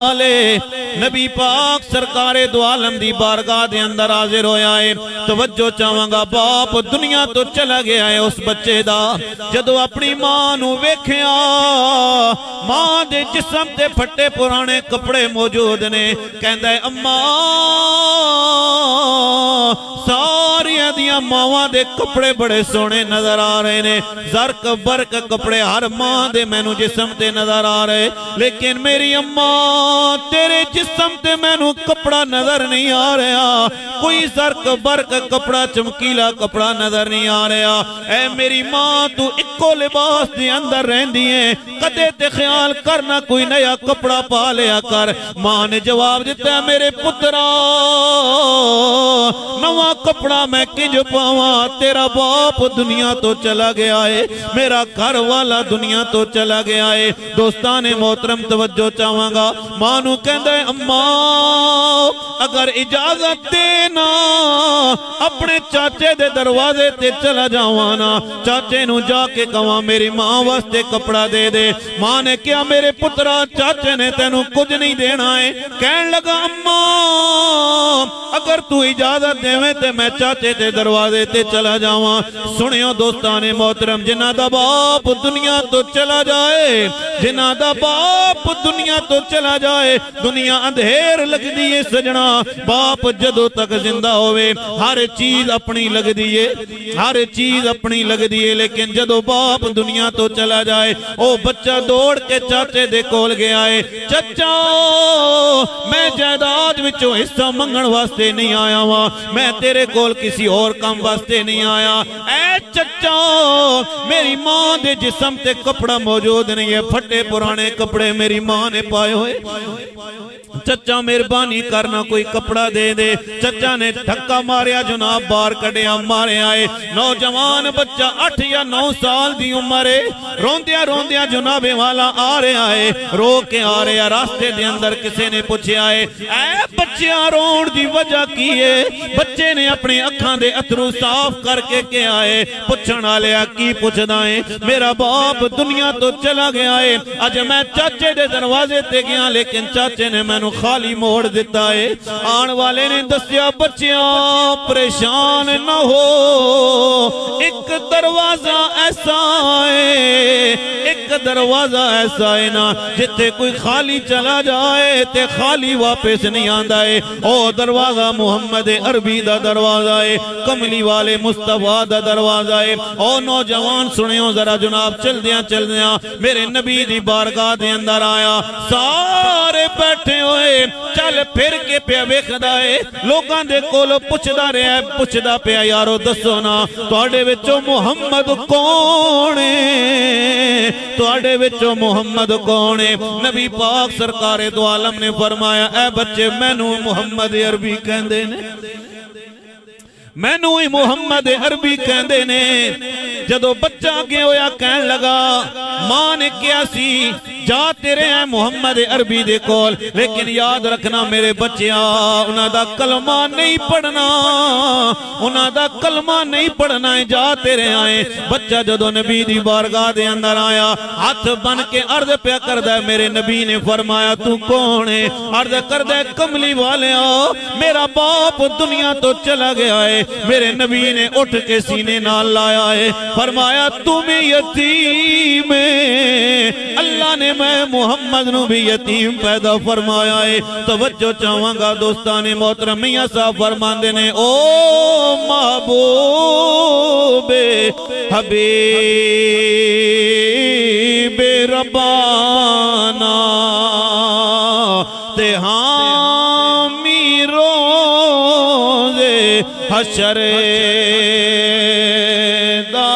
नबी पाक सरकारे दो आलम दी बारगाह दे अंदर हाजिर होया है। तवज्जो चाहांगा, बाप दुनिया तो चला गया है उस बच्चे दा जदों अपनी मां नू वेखिया, मां दे जिस्म ते फटे पुराने कपड़े मौजूद ने। कहंदा है अम्मा, सारियां दियां मावां दे कपड़े बड़े सोहने नजर आ रहे ने, जरक बरक कपड़े हर मां दे मैनू जिस्म ते नजर आ रहे, लेकिन मेरी अम्मा तेरे जिस्म ते मैनू कपड़ा नजर नहीं आ रहा, कोई जरक बरक कपड़ा चमकीला कपड़ा नजर नहीं आ रहा। ऐ मेरी मां तू इको लिबास दे अंदर रहंदी है, कदे ते ख्याल करना कोई नया कपड़ा पा लिया कर। मां ने जवाब दिता, मेरे पुत्रा नवा कपड़ा मैं किंज पावां, तेरा बाप दुनिया तो चला गया है, मेरा घर वाला दुनिया तो चला गया है। दोस्ताने मोहतरम तवज्जो चाहांगा, मां नू कहंदा है अम्मा अगर इजाजत देना अपने चाचे दे दरवाजे ते चला जावां ना, चाचे नू जाके कहां मेरी मां वास्ते कपड़ा दे दे। मां ने कहा मेरे पुत्रा चाचे ने तेनू कुछ नहीं देना है। कहन लगा अम्मा अगर तू इजाजत देवे ते मैं चाचे दे दरवाजे ते चला जावां। सुनियो दोस्ताने मोहतरम, जिन्हां दा बाप दुनिया तो चला जाए, जिन्हां दा बाप दुनिया तो चला जाए, दुनिया अंधेर लगदी है सजना। बाप जदों तक जिंदा होवे हर चीज अपनी लगदी है, हर चीज अपनी लगदी है, लेकिन जदों बाप दुनिया तो चला जाए ओ बच्चा दौड़ के चाचे दे कोल गया है, चाचा मैं जायदाद विचों हिस्सा मंगण वास्ते नहीं आया वां, मैं तेरे कोल किसी और काम वास्ते नहीं आया। ऐ चाचा मेरी मां दे जिस्म ते कपड़ा मौजूद नहीं है, फटे पुराने कपड़े मेरी मां ने पाए हुए, चचा मेहरबानी करना कोई कपड़ा दे दे। चचा ने धक्का मारिया, जनाब बाहर कढ़िया, मारे आए। नौजवान बच्चा 8 या 9 साल दी उम्र है, रोंदिया रोंदिया जनाबे वाला आ रहा है, रो के आ रहा। रास्ते दे अंदर किसी ने पूछा है ऐ बच्चिया रोण दी वजह की है? बच्चे ने अपनी अखां दे अथरू साफ करके क्या है पुछण आलिया की पुछदा है? मेरा बाप दुनिया तो चला गया है, अज मैं चाचे दे दरवाजे ते गया लेकिन चाचे ने मैनू खाली मोड़ दिता है। आने वाले ने दसिया बच्चिया परेशान न हो, एक दरवाजा ऐसा है, एक दरवाजा ऐसा है ना जिथे कोई खाली चला जाए ते खाली वापस नहीं आंदा है। ओ दरवाजा मुहम्मद अरबी दा दरवाजा है, कमली वाले मुस्तफा दा दरवाजा है। ओ नौजवान सुनियो जरा जनाब, चलदियां चलदियां मेरे नबी दी बारगाह दे अंदर आया, सारे बैठे होए चल फिर के पे वेखदा है, लोगां दे कोल पुछदा रहा, पुछदा पिया यारो दसो ना तुहाडे विचों मुहम्मद कौन है, तुहाडे विचों मुहम्मद कौन है? नबी पाक सरकारे दो आलम ने फरमाया ऐ बच्चे मैनू मुहम्मद अरबी कहंदे ने, मैनू ही मुहम्मद अरबी कहंदे ने। जदों बच्चा अगे होया कहन लगा, मां ने कहा सी जा तेरे है मुहम्मद अरबी दे कोल, लेकिन याद रखना मेरे बच्चिया उन्हां दा कलमा नहीं पढ़ना, उन्हां दा कलमा नहीं पढ़ना है, जा तेरे आए। बच्चा जदों नबी दी बारगाह दे अंदर आया, हाथ बन के अर्ज पिया करदा है, मेरे नबी ने फरमाया तू कौन है? अर्ज करदा है कमली वालिया मेरा बाप दुनिया तो चला गया है। मेरे नबी ने उठ के सीने नाल लाया है, फरमाया तुम यतीम है, अल्लाह ने मैं मुहम्मद नू भी यतीम पैदा फरमाया है। तवज्जो चाहांगा दोस्ताने मोहतरम, मियां साहब फरमांदे ने ओ महबूबे हबीबे रब्बाना ते हामी रोज़े हशरे दा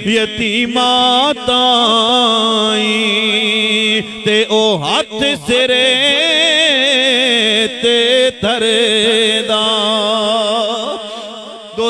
यतीमा ताई ते ओ हाथ सिरे ते धरदा।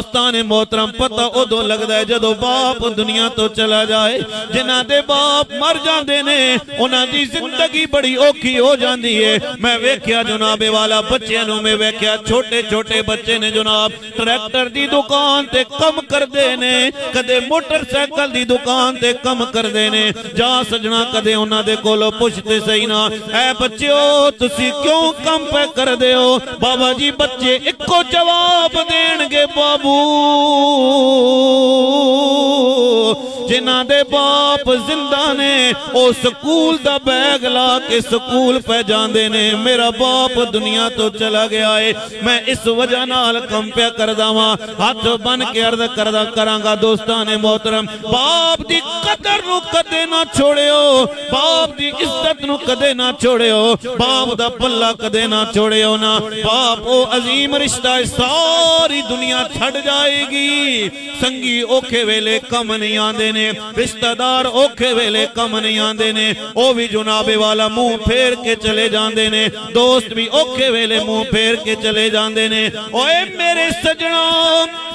दोस्तान मोहतरम पता उदों लगता है जदों बाप दुनिया तो चला जाए। जिन्हां दे बाप मर जाते ने उन्हां दी जिंदगी बड़ी औखी हो जाती है। मैं वेख्या जनाबे वाला बच्चों नूं मैं वेख्या छोटे छोटे बच्चे ने जनाब ट्रैक्टर दी दुकान ते कम करते ने, कदे मोटरसाइकिल दी दुकान ते कम करते ने। जा सजना कदे उन्हां दे कोलों पुछते सही ना, ऐ बच्चो तुसी क्यों कम पे कर दे हो? बाबा जी बच्चे इको जवाब देणगे, बाबू जिन्हां दे बाप जिंदा ने ओ स्कूल दा बैग ला के स्कूल पे जांदे ने। मेरा बाप दुनिया तो चला गया है, मैं इस वजह नाल कम पे करदा वां। हाथ बन के अर्ज करदा करांगा दोस्तां ने मोहतरम, बाप दी कदर नू कदे ना छोड़ियो, बाप दी इज्जत नू कदे ना छोड़ियो, बाप दा पल्ला कदे ना छोड़ियो ना। बाप ओ अजीम रिश्ता सारी दुनिया छड़ जाएगी। संगी औखे वेले कम नहीं आंदे ने, रिश्तेदार औखे वेले कम नहीं आंदे ने, ओ भी जनाबे वाला मुंह फेर के चले जांदे ने। दोस्त भी औखे वेले मुंह फेर के चले जांदे ने। ओए मेरे सजना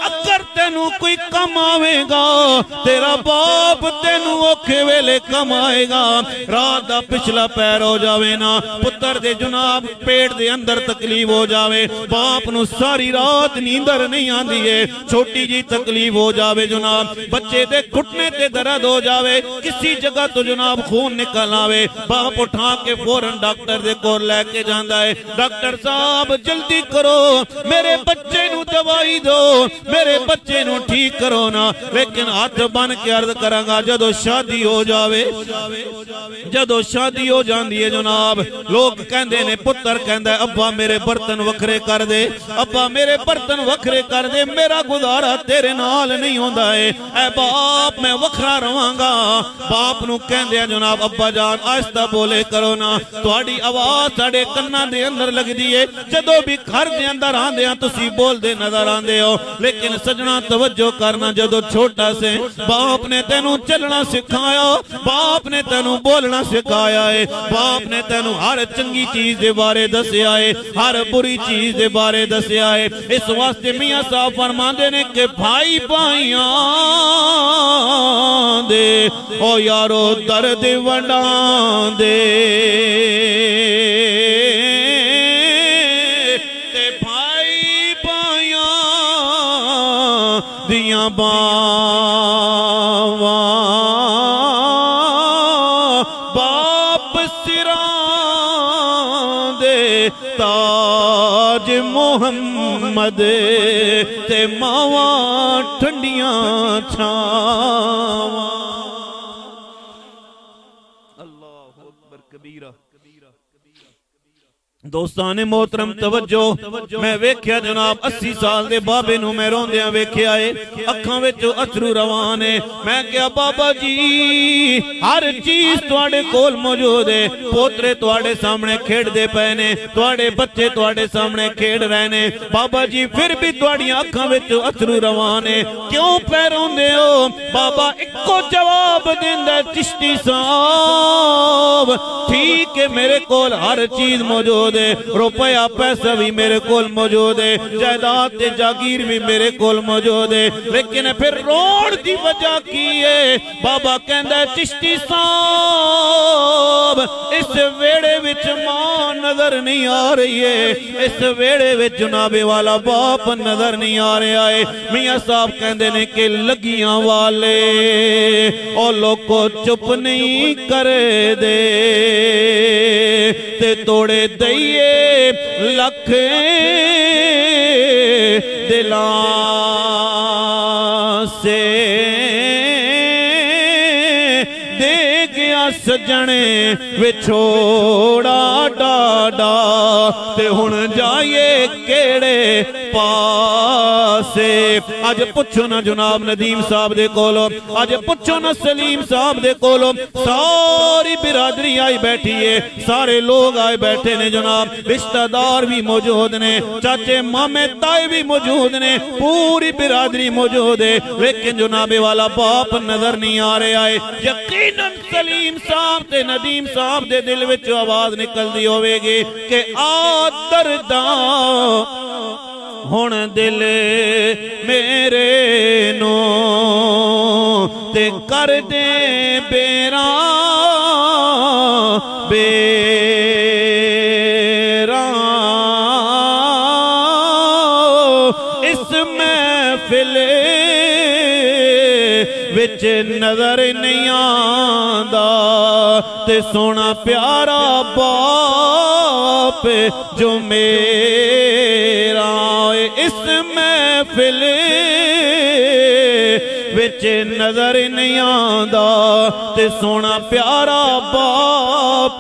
अगर तेनू कोई कम आवेगा, तेरा बाप तेनू औखे वेले कम आएगा। रात दा पिछला पैर हो जावे ना, पुत्र दे जनाब पेट दे अंदर तकलीफ हो जावे, बाप नू सारी रात नींदर नहीं आंदी है। छोटी जी तकलीफ हो जावे जनाब, बच्चे दे घुटने ते दर्द हो जावे, किसी जगह तो जनाब खून निकल आवे, बाप उठा के फौरन डॉक्टर दे कोल लेके जांदा है। डॉक्टर साहब जल्दी करो, मेरे बच्चे नू दवाई दो, मेरे बच्चे नू ठीक करो ना। लेकिन हाथ बन के अर्ज करांगा, जदों शादी हो जावे, जदों शादी हो जांदी है जनाब, लोग कहंदे ने, पुत्र कहंदा है अब्बा मेरे बर्तन वखरे कर दे, अब्बा मेरे बर्तन वखरे कर दे, मेरा गुजारा तेरे नाल नहीं होंदा है, ऐ बाप मैं वखरा रवांगा। बाप नू कहंदे जनाब अब्बा जान आहिस्ता बोले करो ना, तुहाडी आवाज साडे कन्नां दे अंदर लगदी है, जदों भी घर दे अंदर आंदे आ तुसी बोलदे नजर आंदे हो। लेकिन सजना तवज्जो करना, जदों छोटा से बाप ने तेनू चलना सिखाया, बाप ने तेनू बोलना सिखाया है, बाप ने तेनू हर चंगी चीज दे बारे दसिया है, हर बुरी चीज दे बारे दसिया है। इस वास्ते मियां साहब फरमांदे ने कि भाई भाइयां दे ओ यारो दर्द वंडांदे, ते भाई भाइयां दियां बावां बाप सिरां दे ताज मोहम्मद, ते मावां ठंडियां छावां। अल्लाहु अकबर कबीरा। दोस्ताने मोहतरम तवज्जो, मैं वेख्या जनाब 80 साल दे बाबे नू मैं रोंदियां वेख्या है, अखां विच अथरू रवान है। मैं क्या बाबा जी हर चीज तुहाडे कोल मौजूद है, पोतरे तुहाडे सामने खेडदे पए ने, तुहाडे बच्चे तुहाडे सामने खेड रहे ने, बाबा जी फिर भी तुहाडियां अखां विच अथरू रवान है, क्यों पै रोंदे हो? बाबा इक्को जवाब दिंदा, चिश्ती साहब ठीक है मेरे कोल हर चीज मौजूद, रुपया पैसा भी मेरे कोल मौजूद है, जायदाद ते जागीर भी मेरे कोल मौजूद है, लेकिन फिर रोण की वजह की है? बाबा कहंदा चिश्ती साहब इस वेड़े विच मां नजर नहीं आ रही है, इस वेड़े विच जनाबे वाला बाप नजर नहीं आ रहा है। मियां साहब कहंदे ने कि लगियां वाले ओ लोको चुप नहीं कर दे, ते तोड़े दई लख दिलां से दे गया सजने विछोड़ा डाडा, ते हुण जाइए केड़े पासे। अज पुछो ना जनाब नदीम साहब दे कोलो, अज पुछो ना सलीम साहब दे कोलो, सारी बिरादरी आई बैठी है, सारे लोग आए बैठे ने जनाब, रिश्तेदार भी मौजूद ने, चाचे मामे ताए भी मौजूद ने, पूरी बिरादरी मौजूद है, लेकिन जनाबे वाला बाप नजर नहीं आ रहा है। यकीनन सलीम साहब ते नदीम साहब दे दिल विच आवाज निकलदी होवेगी कि आ दर्दा हुण दिल मेरे नो ते कर दे बेरा बेरा इस महफिल विच नजर नहीं आंदा ते सोना प्यारा बाप जो मेरा इस महफिल विच नजर नहीं आंदा ते सोना प्यारा बाप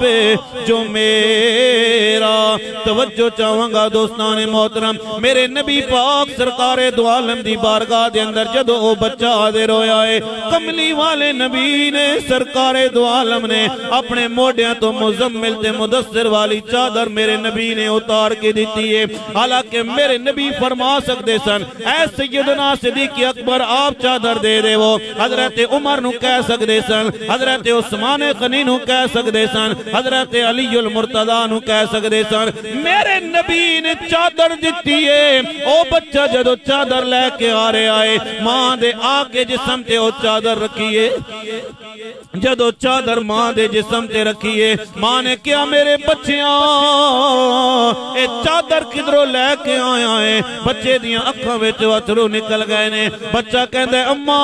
जो मेरा। तवज्जो चाहांगा दोस्तान मोहतरम मेरे नबी पाक सरकारे दो आलम दी बारगाह दे अंदर जदों ओ बच्चा हाजिर होया है कमली वाले नबी ने सरकारे दो आलम ने अपने मोढियां तो मुजम्मिल ते मुदस्सिर वाली चादर मेरे नबी ने उतार के दी है। हालांकि मेरे नबी फरमा सकते सन ऐ सैयदना सिद्दीक अकबर आप चादर दे देवो, हजरत उमर नू कह सकते सन, हजरत उस्मान गनी नू कह सकते सन, हजरत अलीउल मुर्तजा नू कह सकते सन। मेरे नबी ने चादर दी है। ओ बच्चा जदों चादर लैके आ रहा है मां दे आके जिस्म ते ओ चादर रखिए। जदों चादर मां दे जिस्म ते रखिए मां ने कहा मेरे बच्चिया ए चादर किधरों लैके आया है। बच्चे दियां अखां विच अथरू निकल गए ने। बच्चा कहंदा अम्मा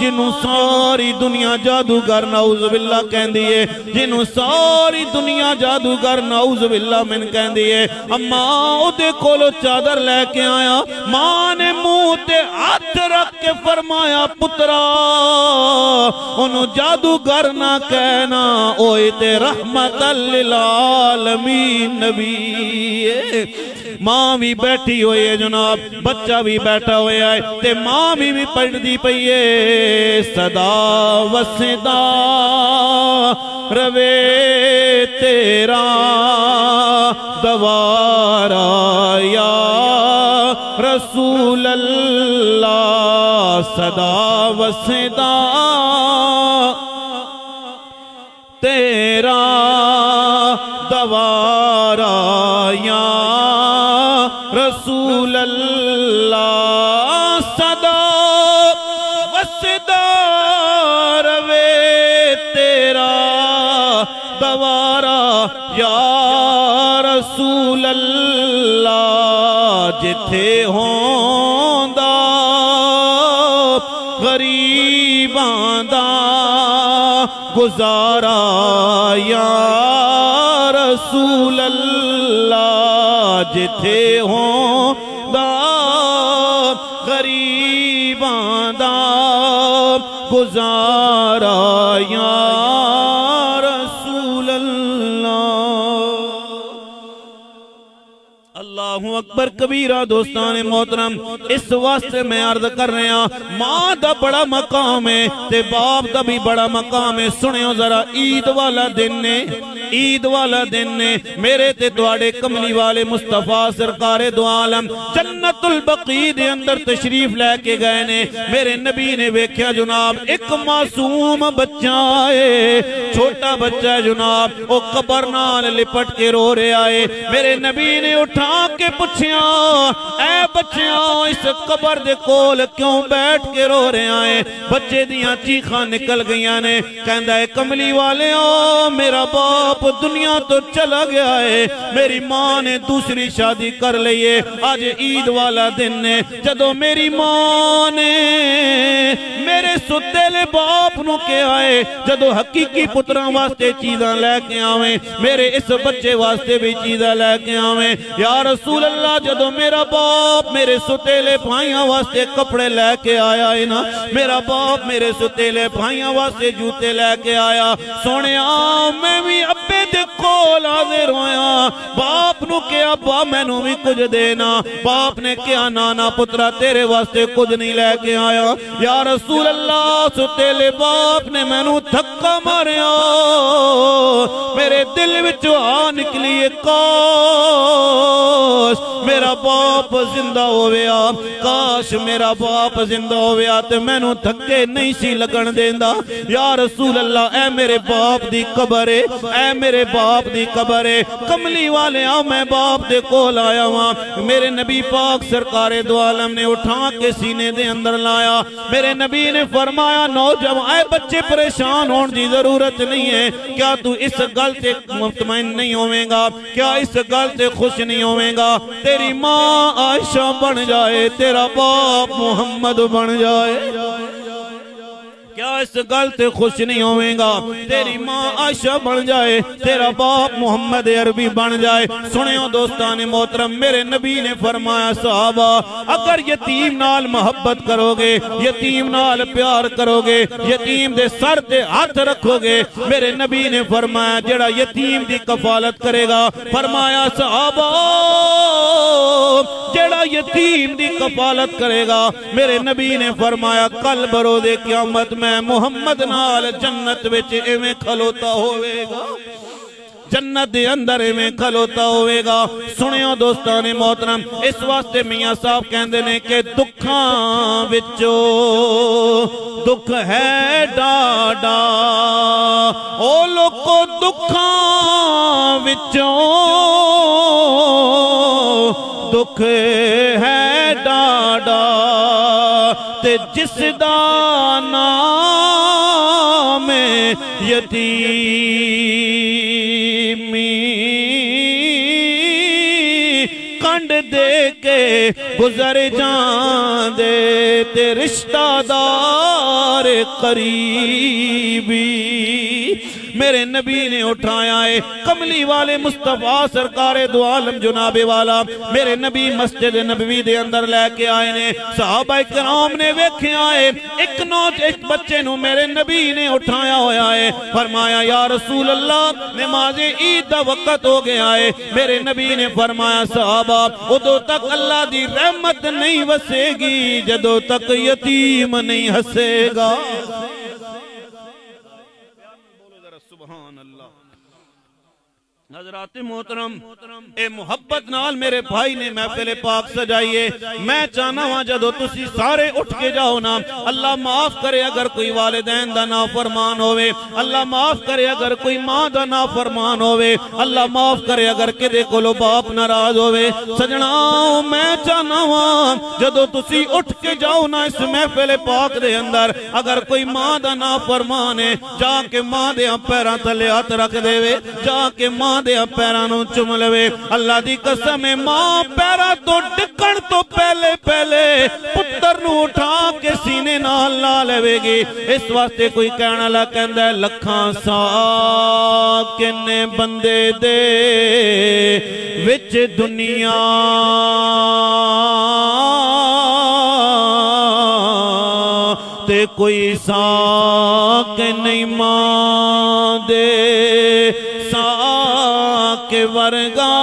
जिन्नू सारी दुनिया जादूगर नाउज़ुबिल्लाह कहंदी है, जिन्नू सारी दुनिया जादूगर नाउज़ुबिल्लाह मैन कहंदी है, अम्मा ओदे कोलों चादर लैके आया। मां ने मुंह ते हाथ रख के फरमाया पुत्रा ओनू जादूगर ना कहना, ओए ते रहमतल लिल आलमीन नबी है। मां भी बैठी हुई है जनाब, बच्चा भी बैठा हुआ है ते मां भी पढ़ती पई है सदा वसदा रवे तेरा दवारा या रसूल अल्लाह सदा वसदा तेरा दवारा या रसूल अल्लाह सदा वसदा रवे तेरा दवारा या रसूल अल्लाह। जिथे होंदा गरीबां दा गुजारा या रसूल अल्लाह, जिथे होंदा गरीबां दा गुजारा या रसूल अल्लाह। अल्लाहु अकबर कबीरा दोस्तान मोहतरम इस वास्ते मैं अर्ज कर रहा मां दा बड़ा मकाम है ते बाप दा भी बड़ा मकाम है। सुनियो जरा ईद वाला दिन ने, ईद वाला दिन ने मेरे ते तुहाडे कमली वाले मुस्तफा सरकारे दो आलम जन्नतुल बकी दे अंदर तशरीफ लेके गए ने। मेरे नबी ने वेख्या जनाब एक मासूम बच्चा है, छोटा बच्चा है जनाब, वो कबर नाल लिपट के रो रहा है। मेरे नबी ने उठा के पूछया ऐ बच्चिया इस कबर दे कोल क्यों बैठ के रो रहा है? बच्चे दियां चीखां निकल गईयां ने। कहंदा है कमली वाले मेरा बाप दुनिया तो चला गया है, मेरी मां ने दूसरी शादी कर ली है। आज ईद वाला दिन है जदों मेरी मां ने मेरे सुतेले बाप नू कहा है जदों हकीकी पुत्रां वास्ते चीज़ां लैके आवे मेरे इस बच्चे वास्ते भी चीज़ां लैके आवे। या रसूल अल्लाह जदों मेरा बाप मेरे सुतेले भाइयों वास्ते कपड़े लैके आया है ना, मेरा बाप मेरे सुतेले भाइयों वास्ते जूते लैके आया, सोने मैं भी अब्बे दे कोल हाजिर होया। बाप नू कहा अब्बा मैनू भी कुछ देना। बाप ने कहा ना ना पुत्रा तेरे वास्ते कुछ नहीं लैके आया। या रसूल अल्लाह सुतेले बाप ने मैनू धक्का मारिया, मेरे दिल विच विच आ निकली है, काश मेरा बाप जिंदा होया, काश मेरा बाप जिंदा होया ते मैनू धक्के नहीं सी लगन देंदा। या रसूल अल्लाह, ऐ मेरे बाप दी कबर है, ऐ मेरे बाप दी कबर है। कमली वाले आ, मैं बाप दे कोल आया वां। मेरे नबी पाक सरकारे दो आलम ने उठा के सीने दे अंदर लाया। मेरे नबी ने फरमाया, नौजवान ऐ बच्चे परेशान होने की जरूरत नहीं है। क्या तू इस गल से मुतमईन नहीं होवेगा? क्या इस गल से खुश नहीं होवेगा? तेरी माँ आयशा बन जाए, तेरा बाप मोहम्मद बन जाए, क्या इस गल से खुश नहीं होवेगा? तेरी माँ आयशा बन जाए, तेरा बाप मोहम्मद अरबी बन जाए। सुनियो दोस्तान मोहतरम, मेरे नबी ने फरमाया, सहाबा अगर यतीम नाल मोहब्बत करोगे, यतीम नाल प्यार करोगे, यतीम दे सर ते हाथ रखोगे, मेरे नबी ने फरमाया जेड़ा यतीम दी कफालत करेगा, फरमाया सहाबा जेड़ा यतीम दी कफालत करेगा, मेरे नबी ने फरमाया कल बरोदे क़यामत मैं मुहम्मद नाल जन्नत विच इवें खलोता होवेगा, जन्नत दे अंदर में खलोता होवेगा। सुनियो दोस्तां ने मोहतरम, इस वास्ते मियां साहब कहंदे ने कि दुखां विचों दुख है डाडा, ओ लोको दुखां विचों दुख है डाडा, ते जिस दा नाम यतीमी कंड दे के गुजर जांदे, ते रिश्तादार करीबी। मेरे नबी ने उठाया है कमली वाले मुस्तफा सरकारे दो आलम जुनाबे वाला, मेरे नबी मस्जिद नबवी दे अंदर लेके आए ने। सहाबा किराम ने वेख्या है, एक नौज एक बच्चे नु मेरे नबी ने उठाया होया है। फरमाया या रसूल अल्लाह, नमाज़े ईद दा वक्त हो गया है। मेरे नबी ने फरमाया सहाबा उदों तक अल्लाह दी रहमत नहीं वसेगी जदों तक यतीम नहीं हसेगा। सुभान अल्लाह। हज़रात मोहतरम, ए मुहब्बत नाल मेरे भाई ने महफिल पाक सजाई है। मैं चाहना वा जदों तुसी सारे उठ के जाओ ना, अल्लाह माफ करे अगर कोई वालिदैन दा नाफरमान होवे, अल्लाह माफ करे अगर कोई मां दा नाफरमान होवे, अल्लाह माफ करे अगर किदे कोलों बाप नाराज होवे। सजना मैं चाहना वा जदों तुसी उठ के जाओ ना इस महफिल पाक दे अंदर, अगर कोई मां दा नाफरमान है जाके मां दे पैरां थले हथ रख देवे, जाके मां दे पैरां नूं चुम लवे। अल्लाह दी कसम है मां पैरां तो डिकण तो पहले पहले पुत्र नूं उठा के सीने नाल ला लेवेगी। इस वास्ते कोई कहण वाला कहंदा लखां सा किन्ने बंदे दे विच दुनिया ते कोई साक नहीं मां दे के वर्गा,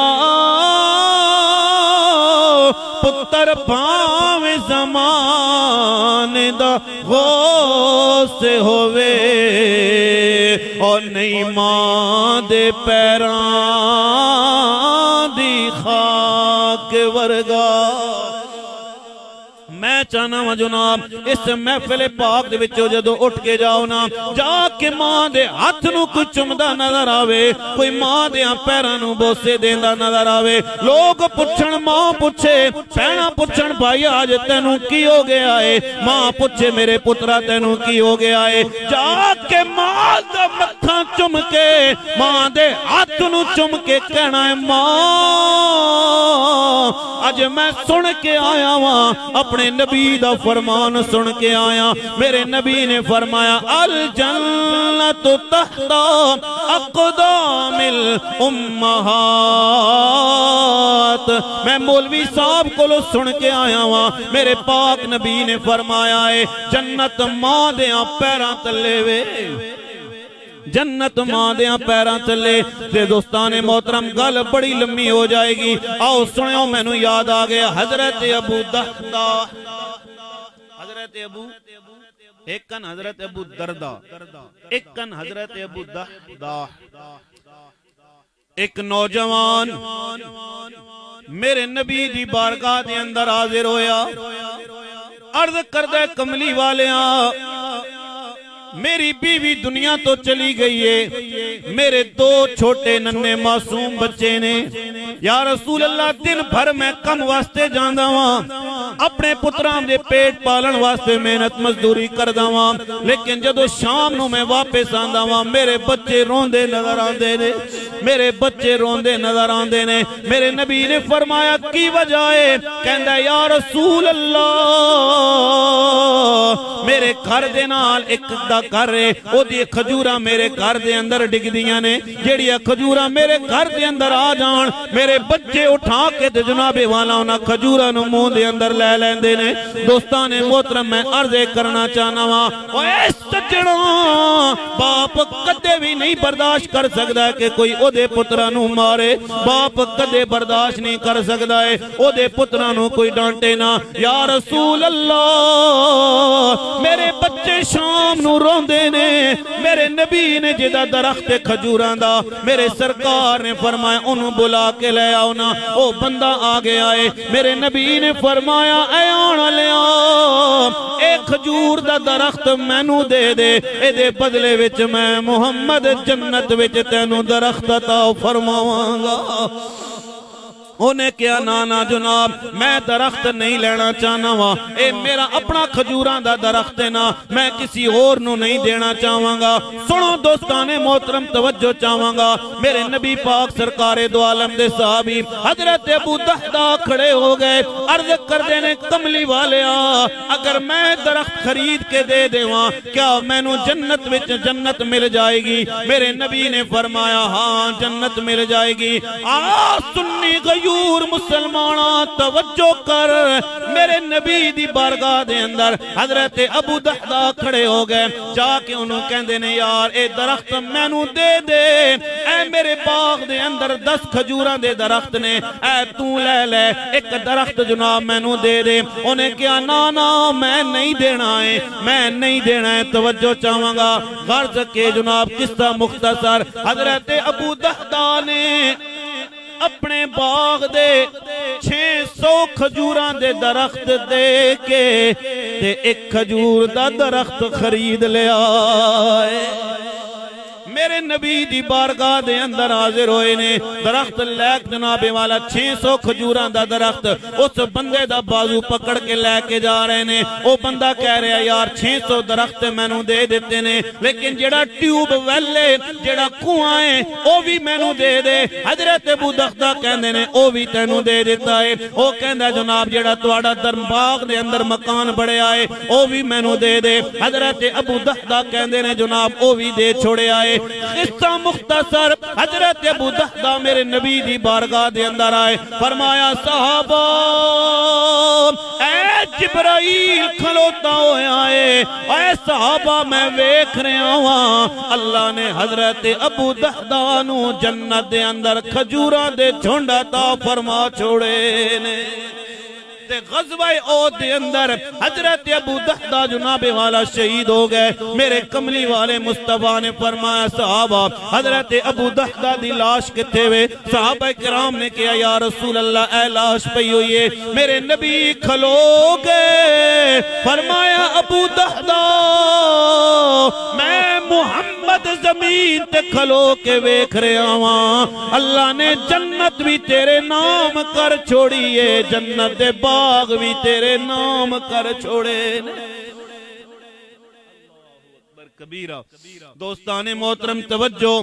पुत्र भावे ज़माने दा गौस होवे, और नहीं मां दे पैरां दी खाक वर्गा। मैं चाहना वा जनाब इस महफिल पाक दे विचों जदों उठ के जाओ ना, जाके मां दे हाथ नूं कोई चुमदा नजर आवे, कोई मां दे पैरां नूं बोसे देंदा नजर आवे। लोग पुछण, मां पुछे, भैणां पुछण भाई आज तैनूं की हो गया है, मां पुछे मेरे पुत्रा तैनूं की हो गया है। जाके मां दा मत्था चुम के, मां दे हाथ नूं चुम के कहना है मां अज मैं सुन के आया वां, अपने नबी दा फरमान सुन के आया। मेरे नबी ने फरमाया अल जन्नतु तहता अक़दामिल उम्महात। मैं मौलवी साहब को सुन के आया वां, मेरे पाक नबी ने फरमाया है जन्नत मां दे पैरां तले वे, जन्नत मां दे पैरां तले। ते दोस्ताने मोहतरम गल बड़ी लम्मी हो जाएगी, आओ सुनियो मैनू याद आ गया हजरत अबू दरदा, हजरत अबू एक कन हजरत अबू दरदा, एक कन हजरत अबू दरदा। एक नौजवान मेरे नबी दी बारगाह दे अंदर हाजिर होया, अर्ज करदा कमली वालिया मेरी बीवी दुनिया तो चली गई है, मेरे दो छोटे नन्हे मासूम बच्चे ने। या रसूल अल्लाह दिन भर मैं कम वास्ते जांदा वां, अपने पुत्रां दे पेट पालन वास्ते मेहनत मजदूरी करदा वां, लेकिन जदों शाम नूं मैं वापस आंदा वां मेरे बच्चे रोंदे नजर आंदे ने, मेरे बच्चे रोंदे नजर आंदे ने। मेरे नबी ने फरमाया की वजह है? कहंदा या रसूल अल्लाह मेरे घर दे नाल एक घर है, ओदी खजूरा मेरे घर दे अंदर डिगदियां ने, जेड़ियां खजूरा मेरे घर दे अंदर आ जान मेरे बच्चे उठा के ते जनाबे वाला उन्हां खजूरा नूं मुंह दे अंदर ले लैंदे ने। दोस्तां ने मोहतरम मैं अर्ज़ करना चाहना वा, ओए सज्जणों बाप कदे भी नहीं बर्दाश्त कर सकदा कि कोई ओदे पुत्रां नूं मारे, बाप कदे बर्दाश्त नहीं कर सकदा है ओदे पुत्रां नूं कोई डांटे ना। या रसूल अल्लाह मेरे बच्चे शाम नूं रोंदे ने, मेरे नबी ने जिदा दरख्त खजूरां दा मेरे सरकार ने फरमाया उन्होंने बुला के ले आओ ना। ओ बंदा आ गया है, मेरे नबी ने फरमाया ऐ आने लिया ए खजूर दा दरख्त मैनू दे दे, एदे बदले विच मैं मुहम्मद जन्नत विच तैनू दरख्त अता फरमावांगा। उन्हें क्या ना ना जनाब मैं दरख्त नहीं लेना चाहना वा, ए मेरा अपना खजूरां दा दरख्त है ना, मैं किसी और नू नहीं देना चाहवांगा। सुनो दोस्ताने मोहतरम तवज्जो चाहवांगा, मेरे नबी पाक सरकारे दो आलम दे साहबी हजरत अबू दहदा खड़े हो गए, अर्ज करदे ने कमली वालिया अगर मैं दरख्त खरीद के दे देवां क्या मैनू जन्नत विच जन्नत मिल जाएगी? मेरे नबी ने फरमाया हाँ जन्नत मिल जाएगी। आ सुन्नी गयूर मुसलमाना तवज्जो कर, मेरे नबी दी बारगाह दे अंदर हजरत अबू दहदा खड़े हो गए, जाके उन्होंने कहंदे ने यार ए दरख्त मैनू दे दे, ए मेरे बाग दे अंदर 10 खजूरां दे दरख्त ने, ए तू ले ले एक दरख्त जनाब मैनू दे दे। उन्हें कहा ना ना मैं नहीं देना है, मैं नहीं देना है। तवज्जो चाहवांगा गर्ज के जनाब किस्सा मुख्तसर, हजरत अबू दहदा ने अपने बाग दे 600 खजूरां दे दरख्त दे के ते एक खजूर दा दरख्त खरीद लिया। मेरे नबी दी बारगाह दे अंदर हाजिर होए ने, दरख्त लैक जनाबे वाला 600 खजूरां दा दरख्त उस बंदे दा बाजू पकड़ के लेके जा रहे ने। ओ बंदा कह रहा यार 600 दरख्त मैनू दे देते ने, लेकिन जेड़ा ट्यूब वेल है जेड़ा कुआं है ओ भी मैनू दे दे। हजरत अबू दहदा कहंदे ने ओ भी तैनू दे दिता है। ओ कहंदा जनाब जेड़ा तुहाडा दरबाग दे अंदर मकान बड़िया है ओ भी मैनू दे दे। हजरत अबू दहदा कहंदे ने जनाब ओ भी दे छोड़िया है। किस्सा मुख्तसर, हजरत अबू दहदा मेरे नबी दी बारगाह दे अंदर आए, फरमाया साहबा ऐ जिब्राइल खलोता होया है, ऐ साहबा मैं वेख रहा हूं अल्लाह ने हजरत अबू दहदा नू जन्नत दे अंदर खजूरां दे झुंड अता फरमा छोड़े ने। ग़ज़वा ओहद के अंदर हजरत अबू दहदा जुनाबे वाला शहीद हो गए। मेरे कमली वाले मुस्तफा ने फरमाया साहबा हजरत अबू दहदा दी लाश किथे वे? सहाबा किराम ने कहा या रसूल अल्लाह ए लाश पई हुई है। मेरे नबी खलो गए, फरमाया अबू दहदा मैं मुहम्मद जमीन ते खलो के वेख रहा वां, अल्लाह ने जन्नत भी तेरे नाम कर छोड़ी है, जन्नत दे बाग भी तेरे नाम कर छोड़े ने। कबीरा दोस्ताने मोहतरम तवज्जो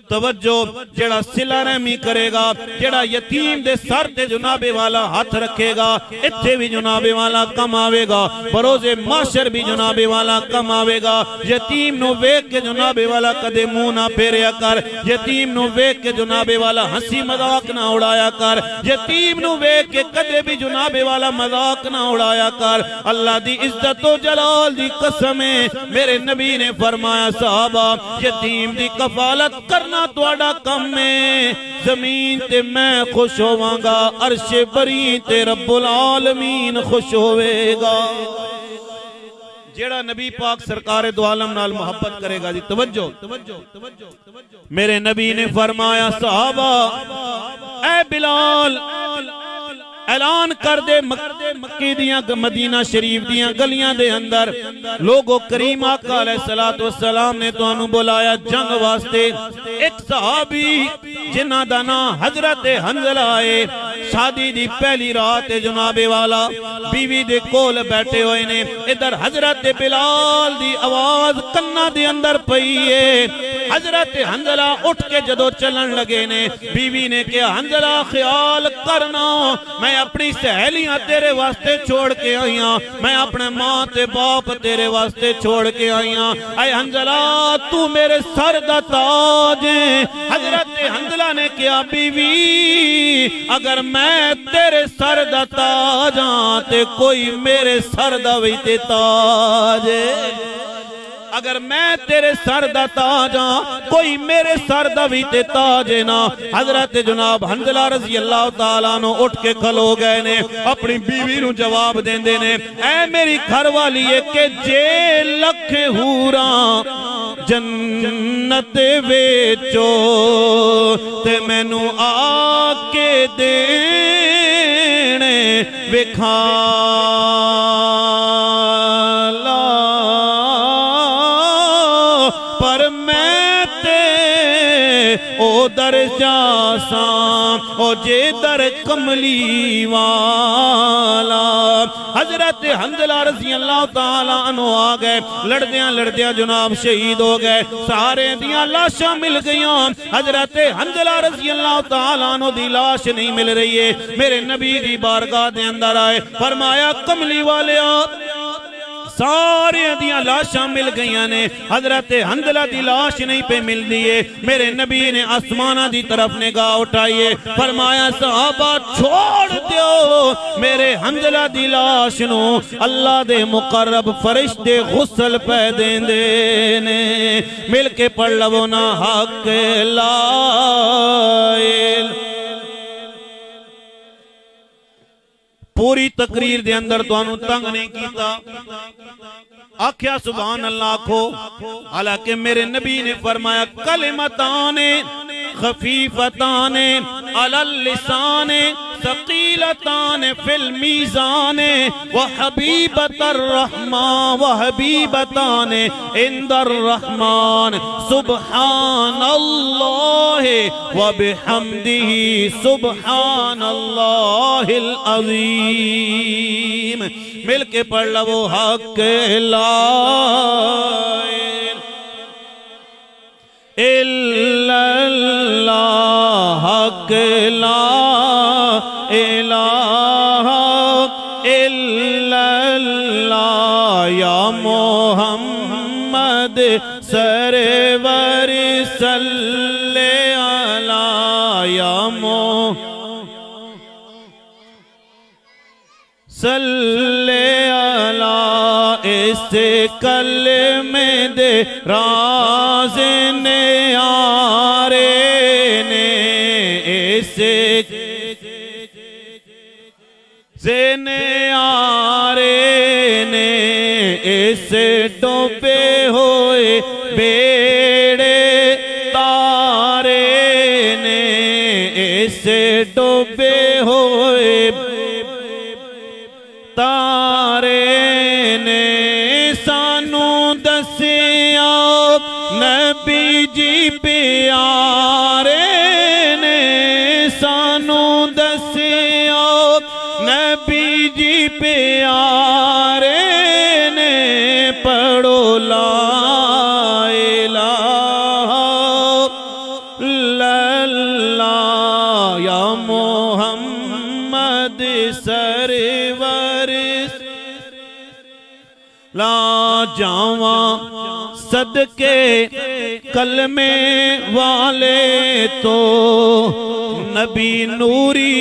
तवज्जो, जेड़ा सिला रहमी करेगा, जेड़ा यतीम दे सर ते जुनाबे वाला हाथ रखेगा, इत्थे भी जुनाबे वाला कम आवेगा, बरोज़े माशर भी जुनाबे वाला कम आवेगा। यतीम नु वेख के जुनाबे वाला कदे मुंह ना फेरिया कर, यतीम नु वेख के जुनाबे वाला हंसी मजाक ना उड़ाया कर, यतीम नु वेख के कदे भी जुनाबे वाला मजाक ना उड़ाया कर। अल्लाह दी इज्जत व जलाल दी कसम है, मेरे नबी ने फरमाया साहबा यतीम दी कफालत करना तुहाडा काम है, जमीन ते मैं खुश होवांगा, अर्शे बरी ते रब्बुल आलमीन खुश होवेगा। जेड़ा नबी पाक सरकार दो आलम नाल मोहब्बत करेगा जी। तवज्जो तवज्जो तवज्जो तवज्जो। मेरे नबी ने फरमाया सहाबा ए बिलाल ऐलान कर दे मक्के दियां मदीना शरीफ दियां गलियां दे अंदर लोगो करीम आका अलैहिस्सलातु वस्सलाम ने तुहानू बुलाया जंग वास्ते। एक सहाबी जिन्हां दा नाम हजरत हंजला है, शादी दी पहली रात जनाबे वाला बीवी दे कोल बैठे हुए ने। इधर हजरत बिलाल दी आवाज कन्ना दे अंदर पई है। हजरत हंजला उठ के जदों चलन लगे ने, बीवी ने कहा हंजला ख्याल करना, मैं अपनी सहेलियां तेरे वास्ते छोड़ के आई हां, मैं अपने मां ते बाप तेरे वास्ते छोड़ के आई हां। ऐ हंजला तू मेरे सर दा ताज है। हजरत हंजला ने कहा बीवी अगर मैं तेरे सर दा ताज हां ते कोई मेरे सर दा भी ते ताज है। अगर मैं तेरे सर दा ताज हां कोई मेरे सर दा भी ते ताज है ना। हजरत जनाब हंजला रजी अल्लाह तआला नो उठ के खलो गए ने, अपनी बीवी नु जवाब देंदे ने ऐ मेरी घरवाली है कि जे लख हूरा जन्नत वेचो ते मैनू आके देने विखा दर जासा ओ जे दर कमली वाला। हजरत हंजला रज़ी अल्लाह ताला अन्हु आ गए, लड़दियां लड़दियां जनाब शहीद हो गए। सारे दियां लाशां मिल गईयां, हजरत हंजला रज़ी अल्लाह ताला अन्हु दी लाश नहीं मिल रही है। मेरे नबी दी बारगाह दे अंदर आए, फरमाया कमली वाले सारे दियां लाशां मिल गईयां ने, हजरत हंजला दी लाश नहीं पे मिलती है। मेरे नबी ने आसमाना दी तरफ निगाह उठाई है, फरमाया सहाबा छोड़ दो मेरे हंजला दी लाश नु, अल्लाह दे मुकर्रब फरिश्ते गुस्ल पै देंदे ने। मिल के पढ़ लवो ना हक ला पूरी तकरीर दे अंदर तुहानू तंग नहीं कीता, आख्या सुभान अल्लाह आखो। हालांकि मेरे नबी ने फरमाया कलिमताने खफीफताने अलल लिसाने सकीलताने फिल मीज़ाने व हबीबतर रहमान व हबीबताने इंदर रहमान सुब्हानल्लाह व बिहम्दिही सुब्हानल्लाहिल अज़ीम। मिल के पढ़ लो हक ला इल्लल्लाह हक ला इलाहा इल्लल्लाह या मोहम्मद सरवर सल्ले अला या सल्ले अला। इस कलमे दे राज ने आरे ने, इस ज़ेने आरे ने, इस डूबे हुए बेड़े तारे ने, इस डूबे हुए तारे ने सानू दसिया नबी जी प्यारे ने, सानू दसिया नबी जी प्यारे ने। पढ़ो ला इलाहा इल्लल्लाह या मोहम्मद सरवर ला जावा सदके कलमे वाले तो नबी नूरी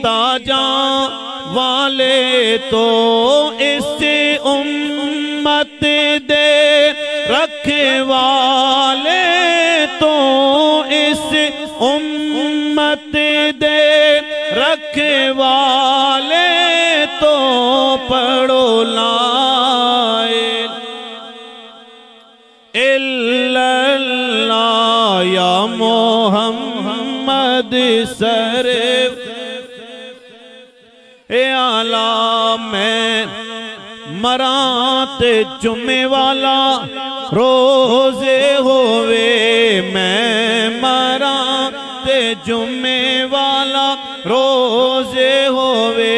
ताजा वाले तो इस उम्मत दे रखे वाले तो इस उम्मत दे रखे वाले तो पढ़ो ला मरां ते जुम्मे वाला रोजे होवे, मैं मरां ते जुम्मे वाला रोजे होवे,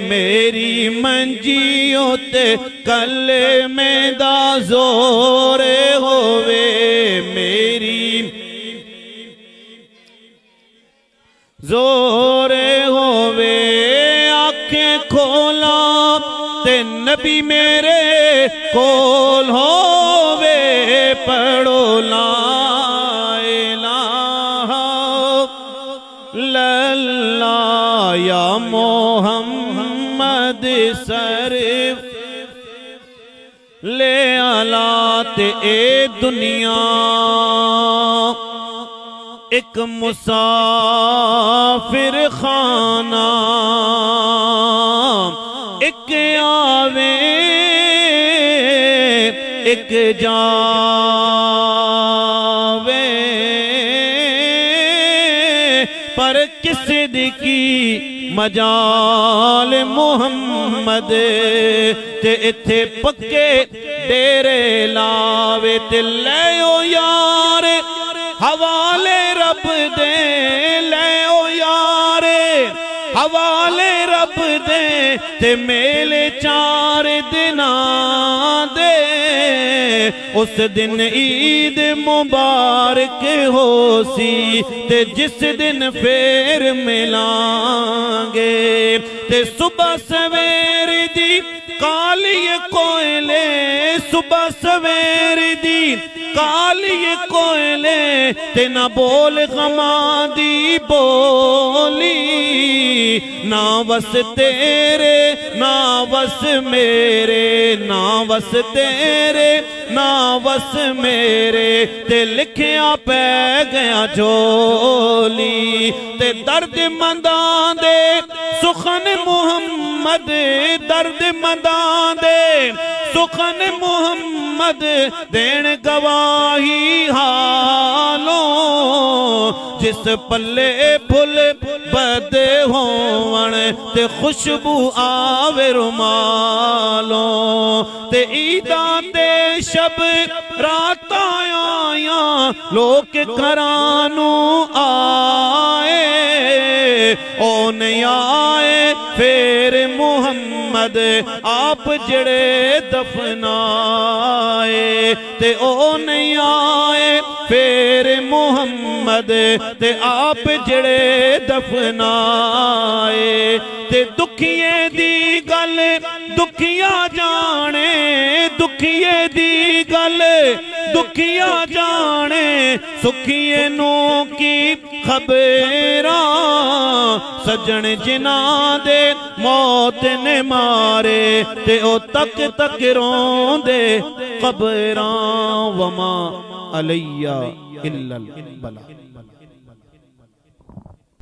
मेरी मंजी ते कले में दा जोरे होवे, मेरी जोरे होवे, आंखें खोला ते नबी मेरे कोल होवे, पढ़ो ला इलाहा इल्लल्लाह या मोहम्मद सरफ ले आला ते ए दुनिया एक मुसाफिर खाना, एक आवे एक जावे, पर किस दी मजाल मुहम्मद ते इत्थे पक्के डेरे लावे, ते ले ओ यार हवाले रब दे, ले ओ यारे हवाले रब दे, ते मेले 4 दिनां दे, उस दिन ईद मुबारक हो सी, ते जिस दिन फेर मिलांगे, ते सुबह सवेर दी काली कोयले, सुबह सवेर दी काली कोयले, ते ना बोल गमा दी बोली, ना बस तेरे ना बस मेरे, ना बस तेरे ना बस मेरे, ते लिखिया पै गया झोली, ते दर्द मंदां दे सुखन मुहम्मद, दर्द मंदां दे सुखन मुहम्मद, देन गवाही हालों, जिस पल्ले फुल बदे होवन, ते खुशबू आवे रुमालों, ते ईदां ते शब रात आया, लोक घरानू आए, ओ नहीं आए फिर मुहम्मद आप जड़े दफनाए, ते ओ नहीं आए फिर मुहम्मद ते आप जड़े दफनाए, ते दुखिए दी गल दुखिया जाने, दुखिए दी गल दुखिया जाने, सुखिए नू की खबरां, सजन जिना दे मौत ने मारे, ते ओ तक तक रोंदे कबरां, वमा अलैया इल्लल बला।